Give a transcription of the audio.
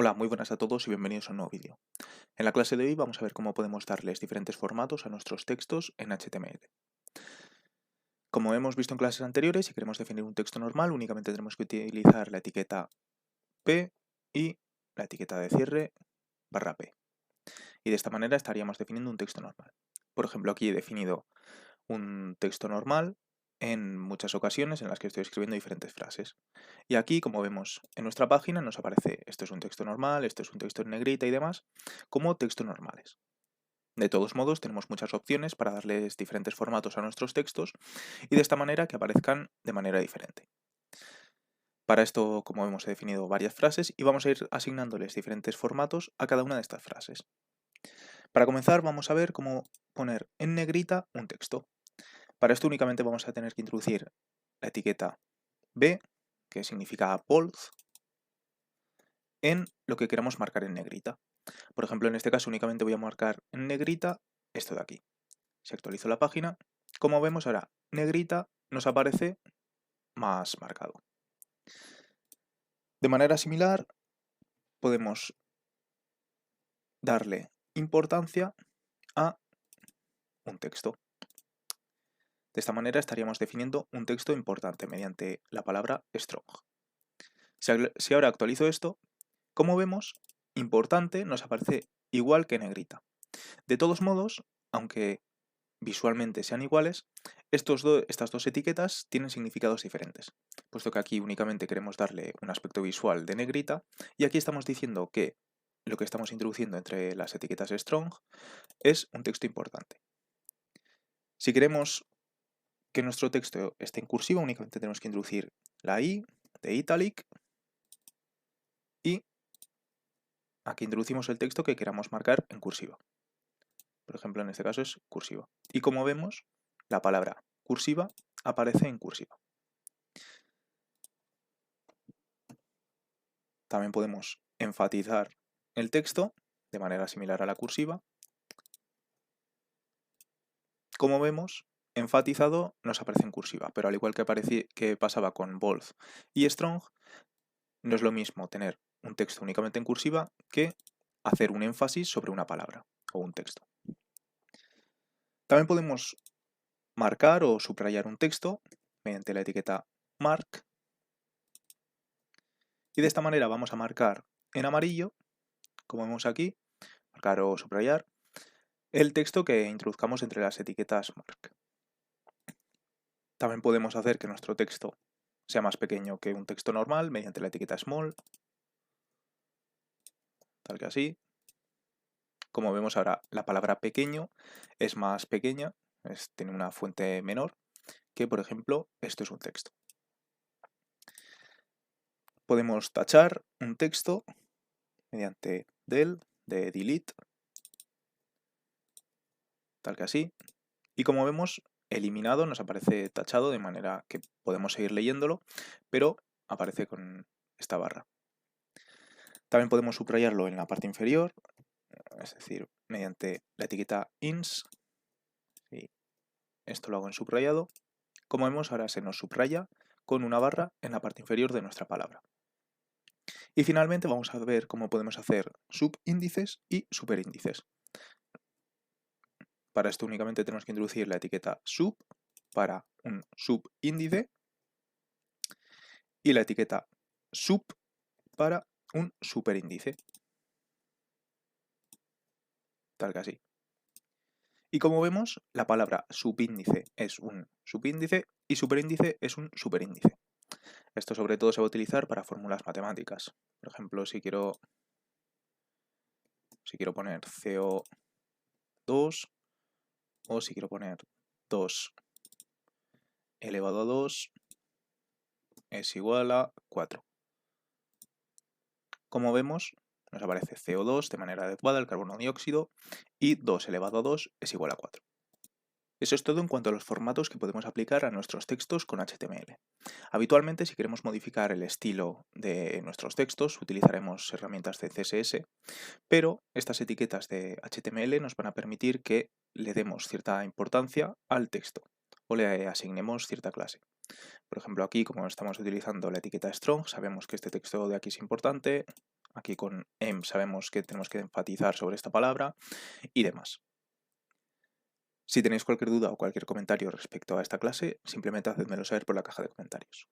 Hola, muy buenas a todos y bienvenidos a un nuevo vídeo. En la clase de hoy vamos a ver cómo podemos darles diferentes formatos a nuestros textos en HTML. Como hemos visto en clases anteriores, si queremos definir un texto normal, únicamente tenemos que utilizar la etiqueta P y la etiqueta de cierre /P. Y de esta manera estaríamos definiendo un texto normal. Por ejemplo, aquí he definido un texto normal en muchas ocasiones en las que estoy escribiendo diferentes frases. Y aquí, como vemos en nuestra página, nos aparece esto es un texto normal, esto es un texto en negrita y demás, como textos normales. De todos modos, tenemos muchas opciones para darles diferentes formatos a nuestros textos y de esta manera que aparezcan de manera diferente. Para esto, como vemos, he definido varias frases y vamos a ir asignándoles diferentes formatos a cada una de estas frases. Para comenzar, vamos a ver cómo poner en negrita un texto. Para esto únicamente vamos a tener que introducir la etiqueta B, que significa bold, en lo que queramos marcar en negrita. Por ejemplo, en este caso únicamente voy a marcar en negrita esto de aquí. Si actualizo la página, como vemos ahora, negrita nos aparece más marcado. De manera similar, podemos darle importancia a un texto. De esta manera estaríamos definiendo un texto importante mediante la palabra strong. Si ahora actualizo esto, como vemos, importante nos aparece igual que negrita. De todos modos, aunque visualmente sean iguales, estas dos etiquetas tienen significados diferentes, puesto que aquí únicamente queremos darle un aspecto visual de negrita y aquí estamos diciendo que lo que estamos introduciendo entre las etiquetas strong es un texto importante. Si queremos que nuestro texto esté en cursiva, únicamente tenemos que introducir la I de italic y aquí introducimos el texto que queramos marcar en cursiva. Por ejemplo, en este caso es cursiva. Y como vemos, la palabra cursiva aparece en cursiva. También podemos enfatizar el texto de manera similar a la cursiva. Como vemos, enfatizado nos aparece en cursiva, pero al igual que pasaba con bold y strong, no es lo mismo tener un texto únicamente en cursiva que hacer un énfasis sobre una palabra o un texto. También podemos marcar o subrayar un texto mediante la etiqueta mark y de esta manera vamos a marcar en amarillo, como vemos aquí, marcar o subrayar el texto que introduzcamos entre las etiquetas mark. También podemos hacer que nuestro texto sea más pequeño que un texto normal mediante la etiqueta small, tal que así. Como vemos ahora, la palabra pequeño es más pequeña, tiene una fuente menor, que por ejemplo esto es un texto. Podemos tachar un texto mediante del, de delete, tal que así. Y como vemos, eliminado nos aparece tachado de manera que podemos seguir leyéndolo, pero aparece con esta barra. También podemos subrayarlo en la parte inferior, es decir, mediante la etiqueta ins, y esto lo hago en subrayado. Como vemos, ahora se nos subraya con una barra en la parte inferior de nuestra palabra. Y finalmente vamos a ver cómo podemos hacer subíndices y superíndices. Para esto únicamente tenemos que introducir la etiqueta sub para un subíndice y la etiqueta sub para un superíndice, tal que así. Y como vemos, la palabra subíndice es un subíndice y superíndice es un superíndice. Esto sobre todo se va a utilizar para fórmulas matemáticas. Por ejemplo, si quiero poner CO2 o si quiero poner 2 elevado a 2 es igual a 4. Como vemos, nos aparece CO2 de manera adecuada, el carbono dióxido, y 2 elevado a 2 es igual a 4. Eso es todo en cuanto a los formatos que podemos aplicar a nuestros textos con HTML. Habitualmente, si queremos modificar el estilo de nuestros textos, utilizaremos herramientas de CSS, pero estas etiquetas de HTML nos van a permitir que le demos cierta importancia al texto o le asignemos cierta clase. Por ejemplo, aquí, como estamos utilizando la etiqueta strong, sabemos que este texto de aquí es importante, Aquí con sabemos que tenemos que enfatizar sobre esta palabra y demás. Si tenéis cualquier duda o cualquier comentario respecto a esta clase, simplemente hacedmelo saber por la caja de comentarios.